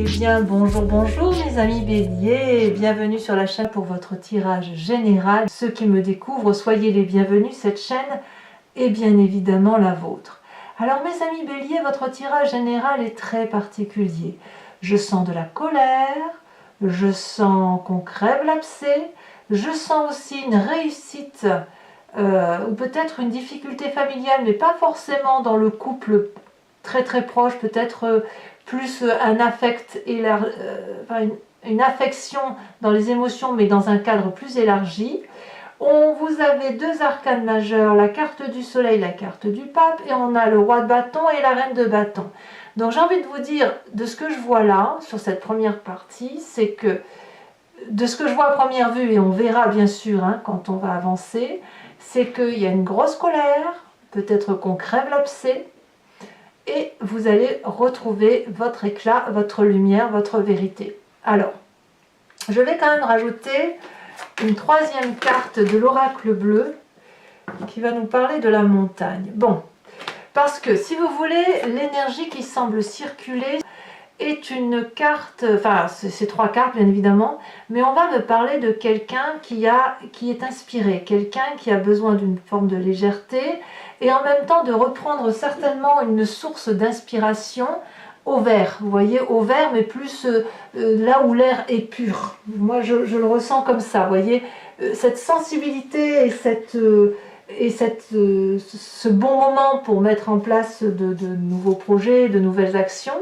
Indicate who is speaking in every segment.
Speaker 1: bien bonjour mes amis béliers, bienvenue sur la chaîne pour votre tirage général. Ceux qui me découvrent, soyez les bienvenus, cette chaîne est bien évidemment la vôtre. Alors mes amis béliers, votre tirage général est très particulier. Je sens de la colère, je sens qu'on crève l'abcès, je sens aussi une réussite ou peut-être une difficulté familiale, mais pas forcément dans le couple très proche, peut-être plus un affect, une affection dans les émotions, mais dans un cadre plus élargi. Vous avez deux arcanes majeurs, la carte du soleil, la carte du pape, et on a le roi de bâton et la reine de bâton. Donc j'ai envie de vous dire, de ce que je vois là, sur cette première partie, c'est que, de ce que je vois à première vue, et on verra bien sûr quand on va avancer, c'est qu'il y a une grosse colère, peut-être qu'on crève l'abcès, et vous allez retrouver votre éclat, votre lumière, votre vérité. Alors, je vais quand même rajouter une troisième carte de l'oracle bleu qui va nous parler de la montagne. Bon, parce que si vous voulez, l'énergie qui semble circuler est une carte, enfin c'est trois cartes bien évidemment, mais on va me parler de quelqu'un qui est inspiré, quelqu'un qui a besoin d'une forme de légèreté et en même temps de reprendre certainement une source d'inspiration au vert, vous voyez, au vert, mais plus là où l'air est pur. Moi je le ressens comme ça, vous voyez, cette sensibilité et ce bon moment pour mettre en place de nouveaux projets, de nouvelles actions.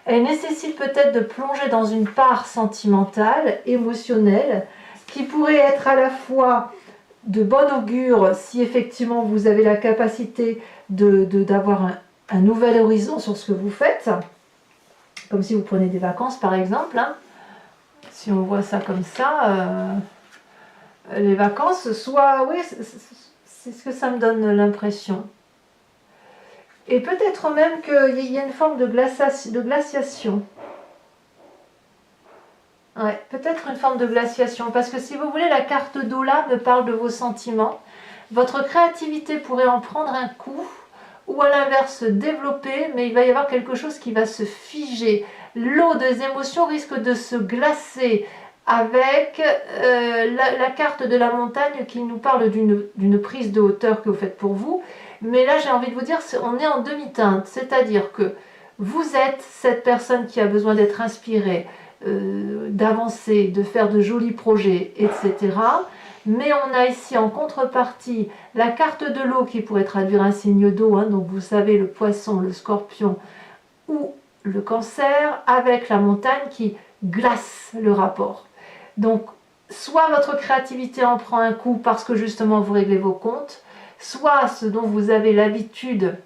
Speaker 1: Elle nécessite peut-être de plonger dans une part sentimentale, émotionnelle, qui pourrait être à la fois de bon augure si effectivement vous avez la capacité d'avoir un nouvel horizon sur ce que vous faites, comme si vous prenez des vacances par exemple. Si on voit ça comme ça, les vacances, soit, oui, c'est ce que ça me donne l'impression. Et peut-être même qu'il y a une forme de glaciation. Ouais, peut-être une forme de glaciation. Parce que si vous voulez, la carte d'eau là me parle de vos sentiments. Votre créativité pourrait en prendre un coup. Ou à l'inverse, se développer. Mais il va y avoir quelque chose qui va se figer. L'eau des émotions risque de se glacer. Avec la carte de la montagne qui nous parle d'une prise de hauteur que vous faites pour vous. Mais là, j'ai envie de vous dire, on est en demi-teinte, c'est-à-dire que vous êtes cette personne qui a besoin d'être inspirée, d'avancer, de faire de jolis projets, etc. Mais on a ici en contrepartie la carte de l'eau qui pourrait traduire un signe d'eau, donc vous savez, le poisson, le scorpion ou le cancer, avec la montagne qui glace le rapport. Donc, soit votre créativité en prend un coup parce que justement vous réglez vos comptes, soit ce dont vous avez l'habitude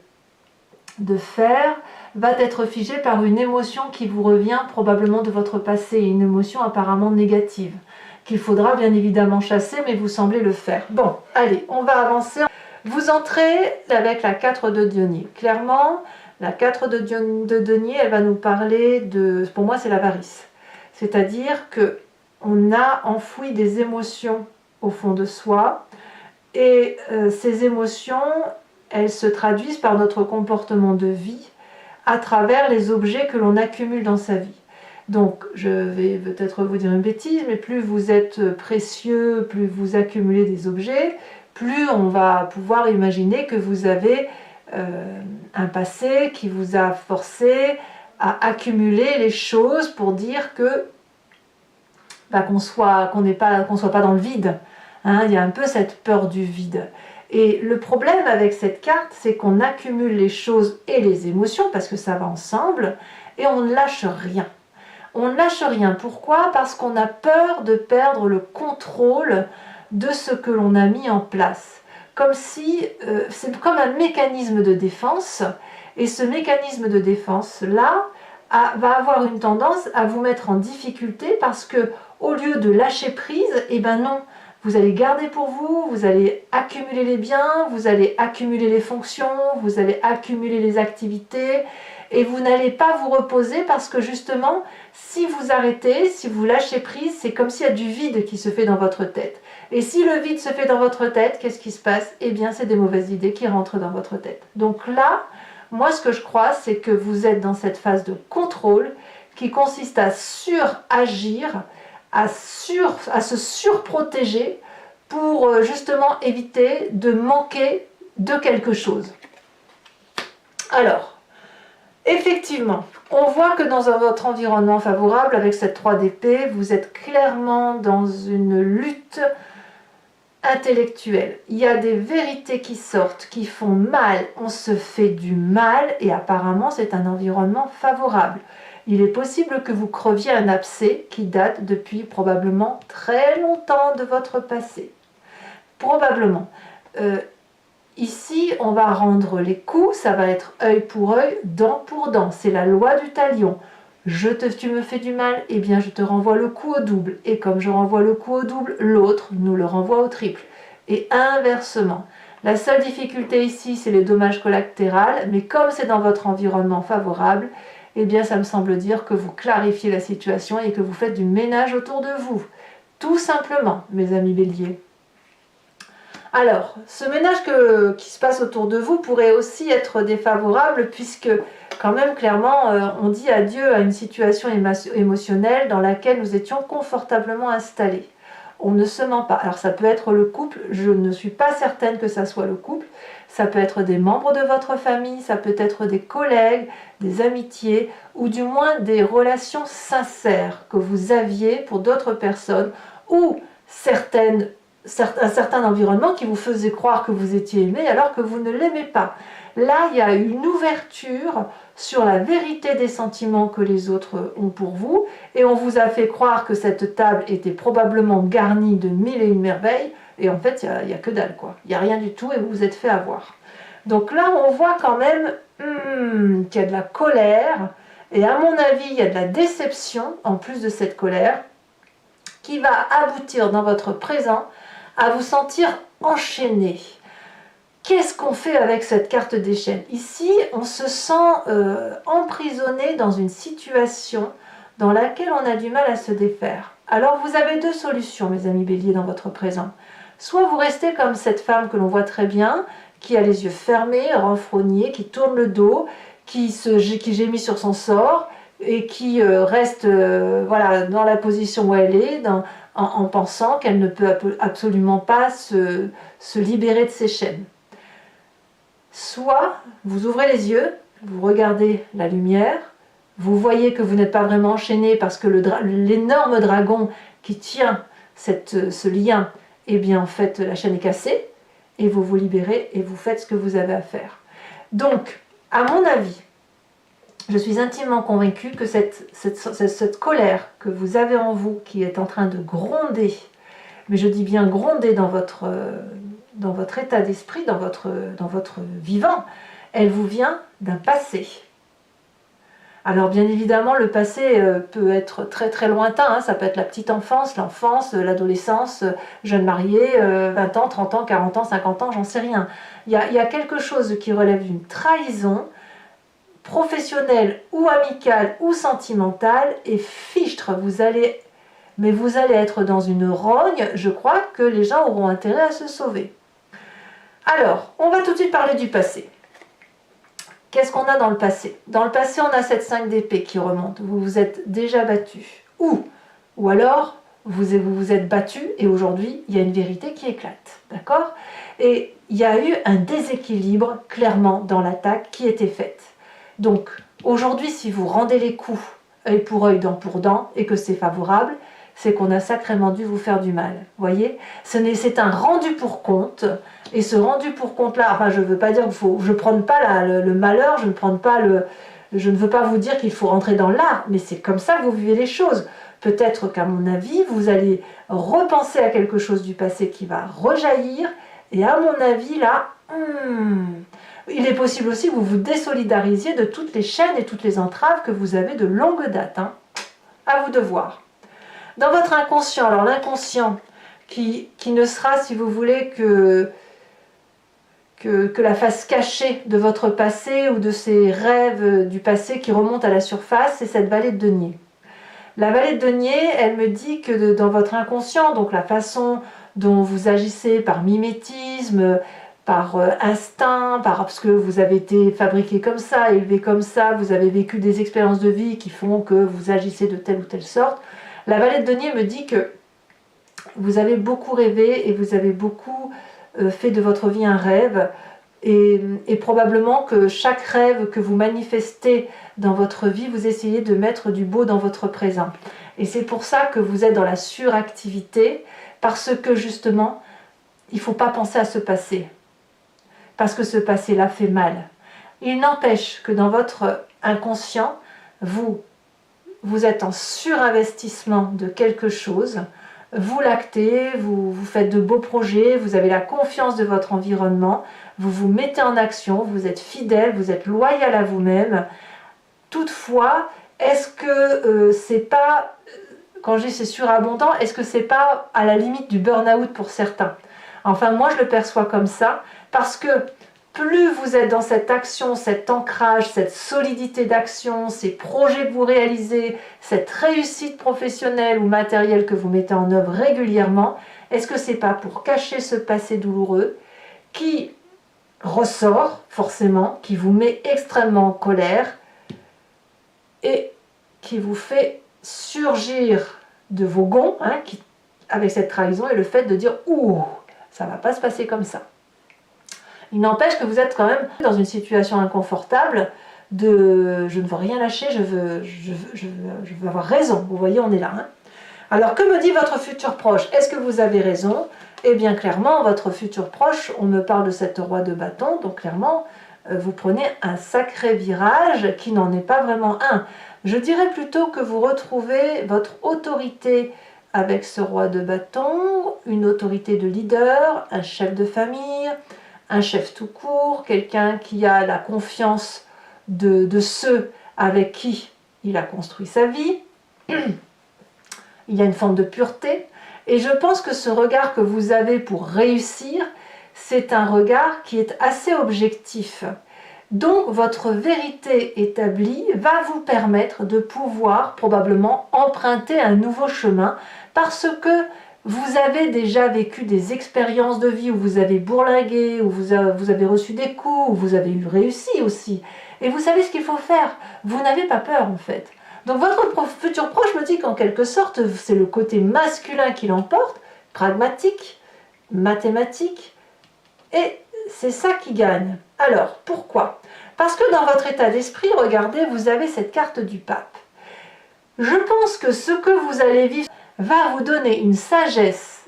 Speaker 1: de faire va être figé par une émotion qui vous revient probablement de votre passé, une émotion apparemment négative, qu'il faudra bien évidemment chasser, mais vous semblez le faire. Bon, allez, on va avancer. Vous entrez avec la 4 de denier. Clairement, la 4 de denier, elle va nous parler de, pour moi c'est l'avarice. C'est-à-dire que on a enfoui des émotions au fond de soi, et ces émotions, elles se traduisent par notre comportement de vie à travers les objets que l'on accumule dans sa vie. Donc, je vais peut-être vous dire une bêtise, mais plus vous êtes précieux, plus vous accumulez des objets, plus on va pouvoir imaginer que vous avez un passé qui vous a forcé à accumuler les choses pour dire que qu'on soit pas dans le vide. Il y a un peu cette peur du vide. Et le problème avec cette carte, c'est qu'on accumule les choses et les émotions, parce que ça va ensemble, et on ne lâche rien. On ne lâche rien. Pourquoi? Parce qu'on a peur de perdre le contrôle de ce que l'on a mis en place. Comme si, c'est comme un mécanisme de défense, et ce mécanisme de défense-là va avoir une tendance à vous mettre en difficulté, parce que au lieu de lâcher prise, eh ben non, vous allez garder pour vous, vous allez accumuler les biens, vous allez accumuler les fonctions, vous allez accumuler les activités, et vous n'allez pas vous reposer parce que justement, si vous arrêtez, si vous lâchez prise, c'est comme s'il y a du vide qui se fait dans votre tête. Et si le vide se fait dans votre tête, qu'est-ce qui se passe? Eh bien, c'est des mauvaises idées qui rentrent dans votre tête. Donc là, moi, ce que je crois, c'est que vous êtes dans cette phase de contrôle qui consiste à suragir, à se surprotéger pour justement éviter de manquer de quelque chose. Alors, effectivement, on voit que dans votre environnement favorable, avec cette 3 d'épée, vous êtes clairement dans une lutte intellectuelle. Il y a des vérités qui sortent, qui font mal, on se fait du mal, et apparemment c'est un environnement favorable. Il est possible que vous creviez un abcès qui date depuis probablement très longtemps de votre passé. Probablement. Ici, on va rendre les coups, ça va être œil pour œil, dent pour dent. C'est la loi du talion. Tu me fais du mal, eh bien je te renvoie le coup au double. Et comme je renvoie le coup au double, l'autre nous le renvoie au triple. Et inversement. La seule difficulté ici, c'est les dommages collatéraux, mais comme c'est dans votre environnement favorable, eh bien ça me semble dire que vous clarifiez la situation et que vous faites du ménage autour de vous. Tout simplement, mes amis béliers. Alors, ce ménage qui se passe autour de vous pourrait aussi être défavorable puisque quand même clairement on dit adieu à une situation émotionnelle dans laquelle nous étions confortablement installés. On ne se ment pas. Alors ça peut être le couple, je ne suis pas certaine que ça soit le couple, ça peut être des membres de votre famille, ça peut être des collègues, des amitiés ou du moins des relations sincères que vous aviez pour d'autres personnes ou un certain environnement qui vous faisait croire que vous étiez aimé alors que vous ne l'aimez pas. Là, il y a une ouverture sur la vérité des sentiments que les autres ont pour vous et on vous a fait croire que cette table était probablement garnie de 1001 merveilles et en fait, il n'y a que dalle, quoi. Il n'y a rien du tout et vous vous êtes fait avoir. Donc là, on voit quand même qu'il y a de la colère et à mon avis, il y a de la déception en plus de cette colère qui va aboutir dans votre présent à vous sentir enchaîné. Qu'est-ce qu'on fait avec cette carte des chaînes? Ici, on se sent emprisonné dans une situation dans laquelle on a du mal à se défaire. Alors vous avez deux solutions, mes amis béliers, dans votre présent. Soit vous restez comme cette femme que l'on voit très bien, qui a les yeux fermés, renfrognée, qui tourne le dos, qui gémit sur son sort, et qui reste voilà, dans la position où elle est, en pensant qu'elle ne peut absolument pas se libérer de ses chaînes. Soit vous ouvrez les yeux, vous regardez la lumière, vous voyez que vous n'êtes pas vraiment enchaîné parce que l'énorme dragon qui tient ce lien, eh bien en fait la chaîne est cassée, et vous vous libérez et vous faites ce que vous avez à faire. Donc, à mon avis, je suis intimement convaincue que cette colère que vous avez en vous, qui est en train de gronder, mais je dis bien gronder dans votre état d'esprit, dans votre vivant, elle vous vient d'un passé. Alors bien évidemment, le passé peut être très très lointain, hein, ça peut être la petite enfance, l'enfance, l'adolescence, jeune marié, 20 ans, 30 ans, 40 ans, 50 ans, j'en sais rien. Il y a quelque chose qui relève d'une trahison, professionnelle ou amicale ou sentimentale, et fichtre, vous allez être dans une rogne, je crois que les gens auront intérêt à se sauver. Alors, on va tout de suite parler du passé. Qu'est-ce qu'on a dans le passé? Dans le passé, on a cette 5 d'épée qui remonte, vous vous êtes déjà battu. Ou alors, vous vous êtes battu et aujourd'hui, il y a une vérité qui éclate. D'accord? Et il y a eu un déséquilibre, clairement, dans l'attaque qui était faite. Donc, aujourd'hui, si vous rendez les coups œil pour œil, dent pour dent, et que c'est favorable, c'est qu'on a sacrément dû vous faire du mal. Voyez, c'est un rendu pour compte, et ce rendu pour compte-là, enfin, je ne veux pas dire je ne prends pas le malheur, je ne veux pas vous dire qu'il faut rentrer dans l'art, mais c'est comme ça que vous vivez les choses. Peut-être qu'à mon avis, vous allez repenser à quelque chose du passé qui va rejaillir, et à mon avis, là, il est possible aussi que vous vous désolidarisiez de toutes les chaînes et toutes les entraves que vous avez de longue date. Hein. À vous de voir. Dans votre inconscient, alors l'inconscient qui ne sera, si vous voulez, que la face cachée de votre passé ou de ces rêves du passé qui remontent à la surface, c'est cette vallée de denier. La vallée de denier, elle me dit que dans votre inconscient, donc la façon dont vous agissez par mimétisme, par instinct, parce que vous avez été fabriqué comme ça, élevé comme ça, vous avez vécu des expériences de vie qui font que vous agissez de telle ou telle sorte. La Valet de denier me dit que vous avez beaucoup rêvé et vous avez beaucoup fait de votre vie un rêve, et probablement que chaque rêve que vous manifestez dans votre vie, vous essayez de mettre du beau dans votre présent. Et c'est pour ça que vous êtes dans la suractivité, parce que justement, il ne faut pas penser à ce passé. Parce que ce passé-là fait mal. Il n'empêche que dans votre inconscient, vous êtes en surinvestissement de quelque chose, vous lactez, vous faites de beaux projets, vous avez la confiance de votre environnement, vous vous mettez en action, vous êtes fidèle, vous êtes loyal à vous-même. Toutefois, est-ce que c'est pas, quand je dis c'est surabondant, est-ce que c'est pas à la limite du burn-out pour certains? Enfin, moi je le perçois comme ça, parce que plus vous êtes dans cette action, cet ancrage, cette solidité d'action, ces projets que vous réalisez, cette réussite professionnelle ou matérielle que vous mettez en œuvre régulièrement, est-ce que c'est pas pour cacher ce passé douloureux qui ressort forcément, qui vous met extrêmement en colère et qui vous fait surgir de vos gonds, avec cette trahison et le fait de dire « Ouh, ça ne va pas se passer comme ça ». Il n'empêche que vous êtes quand même dans une situation inconfortable de « je ne veux rien lâcher, je veux avoir raison ». Vous voyez, on est là. Alors, que me dit votre futur proche? Est-ce que vous avez raison? Eh bien, clairement, votre futur proche, on me parle de cette roi de bâton, donc clairement, vous prenez un sacré virage qui n'en est pas vraiment un. Je dirais plutôt que vous retrouvez votre autorité avec ce roi de bâton, une autorité de leader, un chef de famille, un chef tout court, quelqu'un qui a la confiance de ceux avec qui il a construit sa vie. Il y a une forme de pureté. Et je pense que ce regard que vous avez pour réussir, c'est un regard qui est assez objectif. Donc votre vérité établie va vous permettre de pouvoir probablement emprunter un nouveau chemin, parce que vous avez déjà vécu des expériences de vie où vous avez bourlingué, où vous avez reçu des coups, où vous avez eu réussi aussi. Et vous savez ce qu'il faut faire. Vous n'avez pas peur en fait. Donc votre futur proche me dit qu'en quelque sorte, c'est le côté masculin qui l'emporte, pragmatique, mathématique, et c'est ça qui gagne. Alors, pourquoi? Parce que dans votre état d'esprit, regardez, vous avez cette carte du pape. Je pense que ce que vous allez vivre va vous donner une sagesse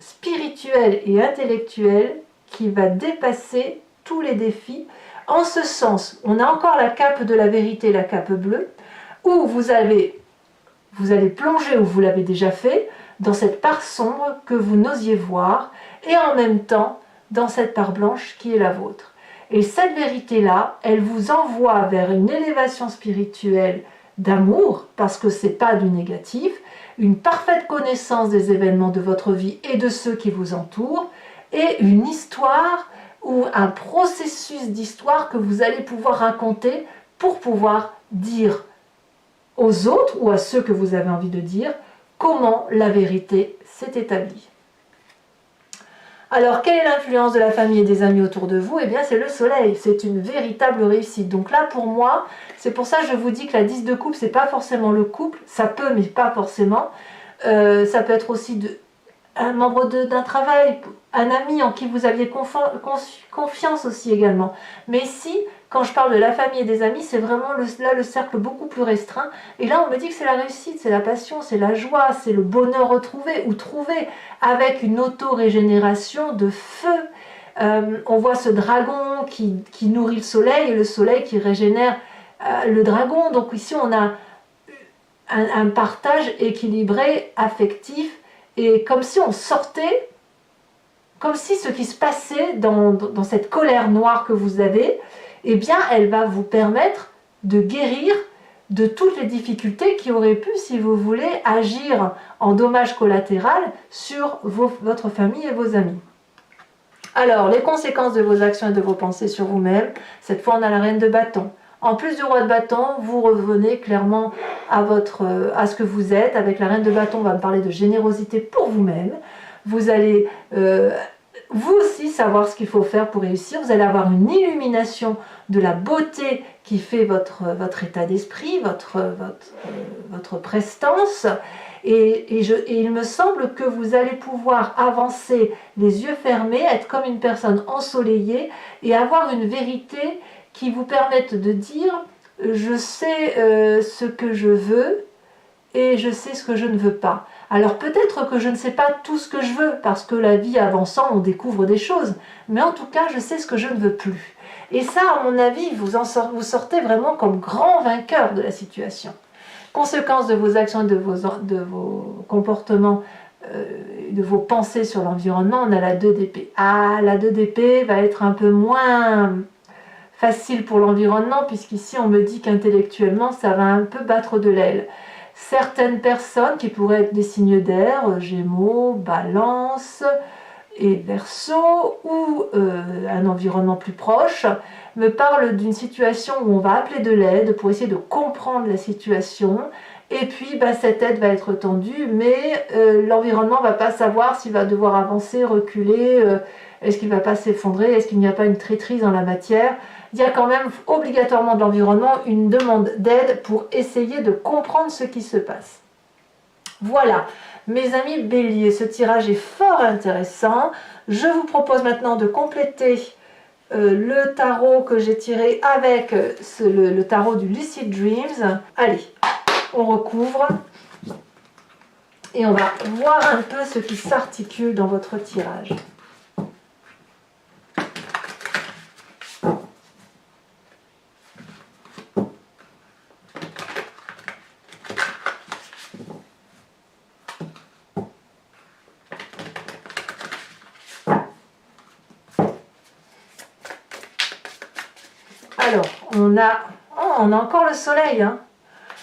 Speaker 1: spirituelle et intellectuelle qui va dépasser tous les défis. En ce sens, on a encore la cape de la vérité, la cape bleue, où vous allez plonger, ou vous l'avez déjà fait, dans cette part sombre que vous n'osiez voir, et en même temps dans cette part blanche qui est la vôtre. Et cette vérité-là, elle vous envoie vers une élévation spirituelle d'amour, parce que ce n'est pas du négatif, une parfaite connaissance des événements de votre vie et de ceux qui vous entourent, et une histoire ou un processus d'histoire que vous allez pouvoir raconter pour pouvoir dire aux autres ou à ceux que vous avez envie de dire comment la vérité s'est établie. Alors, quelle est l'influence de la famille et des amis autour de vous? Eh bien, c'est le soleil, c'est une véritable réussite. Donc là, pour moi, c'est pour ça que je vous dis que la 10 de coupe, c'est pas forcément le couple, ça peut, mais pas forcément. Ça peut être aussi un membre d'un travail, un ami en qui vous aviez confiance aussi également. Mais ici, quand je parle de la famille et des amis, c'est vraiment là le cercle beaucoup plus restreint. Et là, on me dit que c'est la réussite, c'est la passion, c'est la joie, c'est le bonheur retrouvé ou trouvé avec une auto-régénération de feu. On voit ce dragon qui nourrit le soleil et le soleil qui régénère le dragon. Donc ici, on a un partage équilibré, affectif, et comme si on sortait, comme si ce qui se passait dans cette colère noire que vous avez, eh bien, elle va vous permettre de guérir de toutes les difficultés qui auraient pu, si vous voulez, agir en dommage collatéral sur votre famille et vos amis. Alors, les conséquences de vos actions et de vos pensées sur vous-même, cette fois on a la reine de bâton. En plus du roi de bâton, vous revenez clairement à ce que vous êtes. Avec la reine de bâton, on va me parler de générosité pour vous-même. Vous allez vous aussi savoir ce qu'il faut faire pour réussir. Vous allez avoir une illumination de la beauté qui fait votre état d'esprit, votre prestance. Et il me semble que vous allez pouvoir avancer les yeux fermés, être comme une personne ensoleillée et avoir une vérité qui vous permette de dire « je sais ce que je veux et je sais ce que je ne veux pas ». Alors peut-être que je ne sais pas tout ce que je veux, parce que la vie avançant, on découvre des choses. Mais en tout cas, je sais ce que je ne veux plus. Et ça, à mon avis, vous sortez vraiment comme grand vainqueur de la situation. Conséquence de vos actions et de vos comportements, de vos pensées sur l'environnement, on a la 2 d'épée. Ah, la 2 d'épée va être un peu moins facile pour l'environnement, puisqu'ici on me dit qu'intellectuellement, ça va un peu battre de l'aile. Certaines personnes qui pourraient être des signes d'air, Gémeaux, Balance et Verseau, ou un environnement plus proche, me parlent d'une situation où on va appeler de l'aide pour essayer de comprendre la situation. Et puis cette aide va être tendue, mais l'environnement ne va pas savoir s'il va devoir avancer, reculer, est-ce qu'il ne va pas s'effondrer, est-ce qu'il n'y a pas une traîtrise dans la matière. Il y a quand même obligatoirement de l'environnement une demande d'aide pour essayer de comprendre ce qui se passe. Voilà, mes amis béliers, ce tirage est fort intéressant. Je vous propose maintenant de compléter le tarot que j'ai tiré avec le tarot du Lucid Dreams. Allez, on recouvre et on va voir un peu ce qui s'articule dans votre tirage. Alors, on a encore le soleil, hein.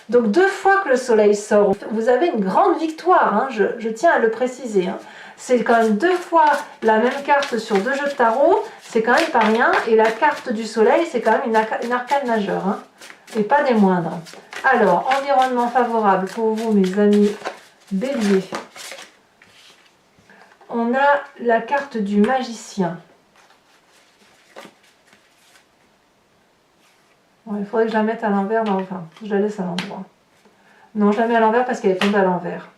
Speaker 1: Donc 2 fois que le soleil sort, vous avez une grande victoire, hein, je tiens à le préciser. Hein. C'est quand même 2 fois la même carte sur 2 jeux de tarot, c'est quand même pas rien. Et la carte du soleil, c'est quand même une arcane majeure, hein, et pas des moindres. Alors, environnement favorable pour vous, mes amis béliers. On a la carte du magicien. Bon, il faudrait que je la mette à l'envers, mais enfin, je la laisse à l'endroit. Non, je la mets à l'envers parce qu'elle est tombée à l'envers.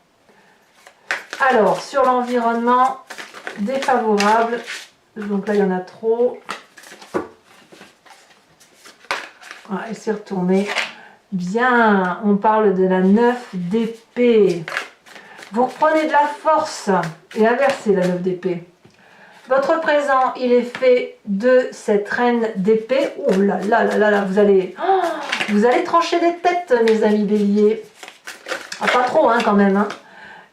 Speaker 1: Alors, sur l'environnement défavorable, donc là il y en a trop. Voilà, elle s'est retournée. Bien, on parle de la 9 d'épée. Vous reprenez de la force et inversez la 9 d'épée. Votre présent, il est fait de cette reine d'épée. Oh là là là là là, vous allez trancher des têtes, mes amis béliers. Ah, pas trop, hein, quand même. Hein.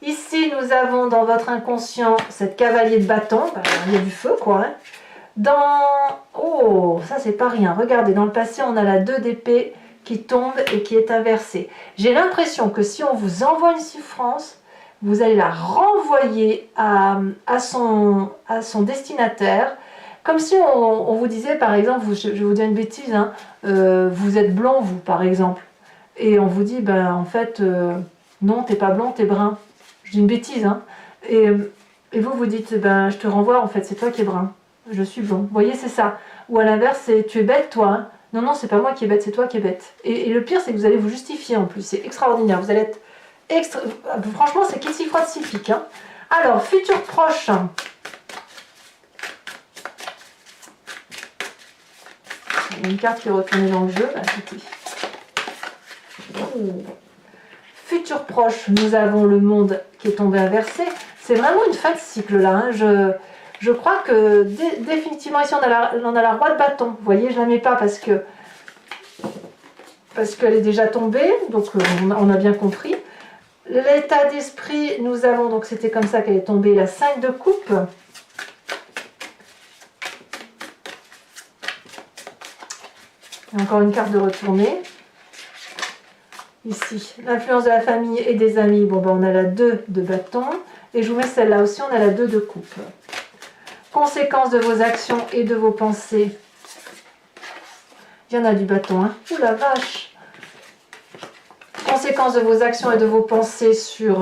Speaker 1: Ici, nous avons dans votre inconscient cette cavalier de bâton. Ben, il y a du feu, quoi. Hein. Oh, ça, c'est pas rien. Regardez, dans le passé, on a la 2 d'épée qui tombe et qui est inversée. J'ai l'impression que si on vous envoie une souffrance, vous allez la renvoyer à son destinataire, comme si on vous disait, par exemple, je vais vous dire une bêtise, hein, vous êtes blond, vous, par exemple, et on vous dit, ben, en fait, non, t'es pas blond, t'es brun. Je dis une bêtise, hein, et vous dites, ben, je te renvoie, en fait, c'est toi qui es brun, je suis blond. Vous voyez, c'est ça. Ou à l'inverse, c'est, tu es bête, toi, hein. Non, non, c'est pas moi qui est bête, c'est toi qui es bête. Et le pire, c'est que vous allez vous justifier, en plus, c'est extraordinaire, vous allez être franchement, c'est qu'il s'y frotte s'y pique. Hein. Alors, futur proche. Il y a une carte qui est retournée dans le jeu. Futur proche, nous avons le monde qui est tombé inversé. C'est vraiment une fin de cycle là. Hein. Je crois que définitivement ici on a la roi de bâton. Vous voyez, je ne la mets pas parce qu'elle est déjà tombée. Donc on a bien compris. L'état d'esprit, nous avons, donc c'était comme ça qu'elle est tombée, la 5 de coupe. Et encore une carte de retournée. Ici, l'influence de la famille et des amis. Bon, ben on a la 2 de bâton. Et je vous mets celle-là aussi, on a la 2 de coupe. Conséquences de vos actions et de vos pensées. Il y en a du bâton, hein. Ouh la vache! Conséquences de vos actions et de vos pensées sur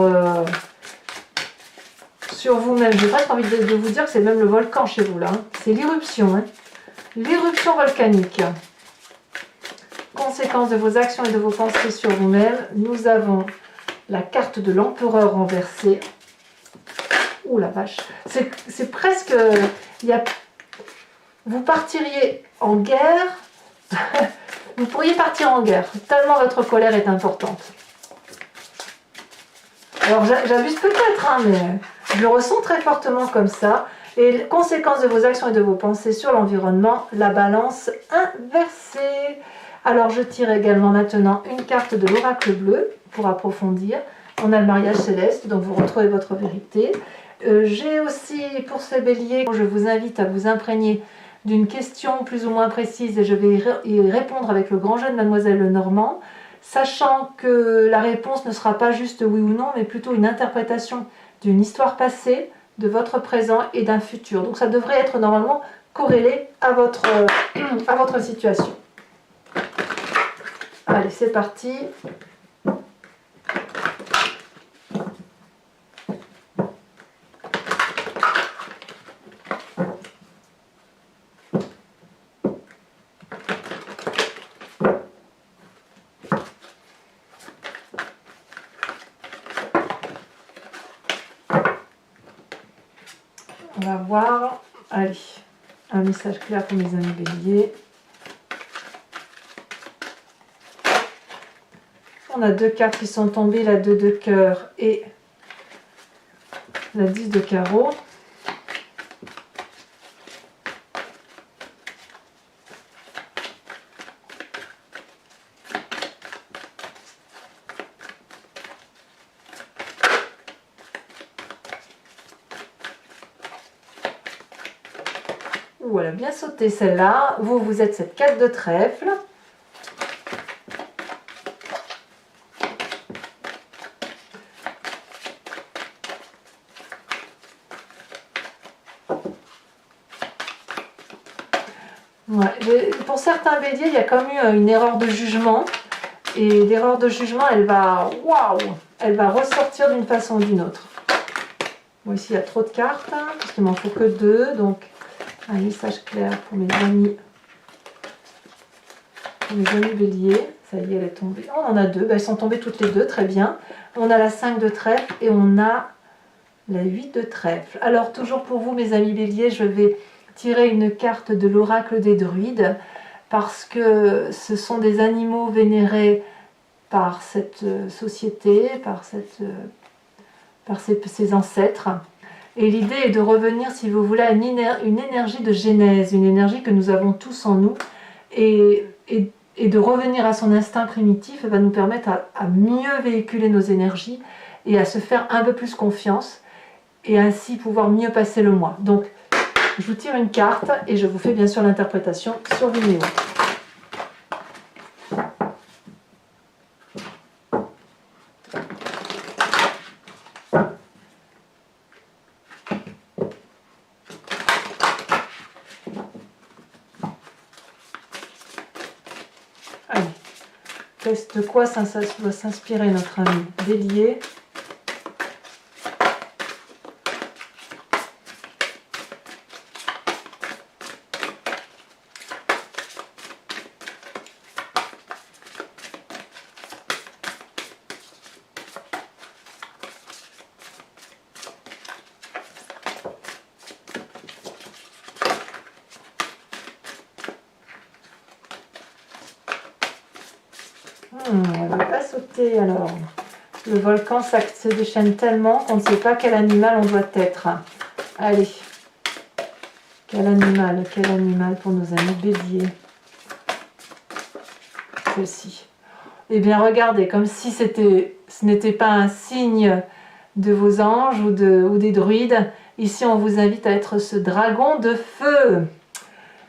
Speaker 1: sur vous-même. J'ai presque envie de vous dire que c'est même le volcan chez vous là. Hein. C'est l'éruption. Hein. L'éruption volcanique. Conséquence de vos actions et de vos pensées sur vous-même. Nous avons la carte de l'empereur renversée. Ouh la vache. C'est presque... vous partiriez en guerre. Vous pourriez partir en guerre. Tellement votre colère est importante. Alors j'abuse peut-être, hein, mais je le ressens très fortement comme ça. Et conséquence de vos actions et de vos pensées sur l'environnement, la balance inversée. Alors je tire également maintenant une carte de l'oracle bleu pour approfondir. On a le mariage céleste, donc vous retrouvez votre vérité. J'ai aussi, pour ces béliers, je vous invite à vous imprégner d'une question plus ou moins précise et je vais y répondre avec le grand jeu de Mademoiselle Lenormand. Sachant que la réponse ne sera pas juste oui ou non, mais plutôt une interprétation d'une histoire passée, de votre présent et d'un futur. Donc ça devrait être normalement corrélé à votre situation. Allez, c'est parti. On va voir, allez, un message clair pour mes amis béliers. On a deux cartes qui sont tombées, la 2 de cœur et la 10 de carreau. Ouh, elle a bien sauté celle-là. Vous êtes cette 4 de trèfle. Ouais, pour certains béliers, il y a quand même eu une erreur de jugement. Et l'erreur de jugement, elle va ressortir d'une façon ou d'une autre. Bon, ici, il y a trop de cartes, hein, parce qu'il m'en faut que 2. Donc, un message clair pour mes amis béliers. Ça y est, elle est tombée. Oh, on en a 2. Elles sont tombées toutes les deux, très bien. On a la 5 de trèfle et on a la 8 de trèfle. Alors, toujours pour vous, mes amis béliers, je vais tirer une carte de l'oracle des druides parce que ce sont des animaux vénérés par cette société, par ses ancêtres. Et l'idée est de revenir, si vous voulez, à une énergie de genèse, une énergie que nous avons tous en nous. Et de revenir à son instinct primitif va nous permettre à mieux véhiculer nos énergies et à se faire un peu plus confiance et ainsi pouvoir mieux passer le mois. Donc, je vous tire une carte et je vous fais bien sûr l'interprétation sur vidéo. Allez, de quoi ça doit s'inspirer notre ami Bélier? Elle ne va pas sauter alors. Le volcan se déchaîne tellement qu'on ne sait pas quel animal on doit être. Allez. Quel animal pour nos amis béliers. Celle-ci. Eh bien regardez, comme si ce n'était pas un signe de vos anges ou des druides. Ici on vous invite à être ce dragon de feu.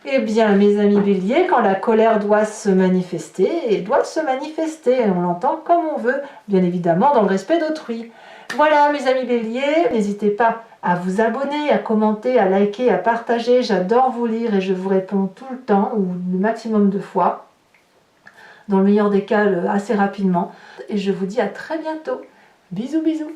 Speaker 1: Eh bien, mes amis béliers, quand la colère doit se manifester, elle doit se manifester. On l'entend comme on veut, bien évidemment, dans le respect d'autrui. Voilà, mes amis béliers, n'hésitez pas à vous abonner, à commenter, à liker, à partager. J'adore vous lire et je vous réponds tout le temps, ou le maximum de fois. Dans le meilleur des cas, assez rapidement. Et je vous dis à très bientôt. Bisous, bisous.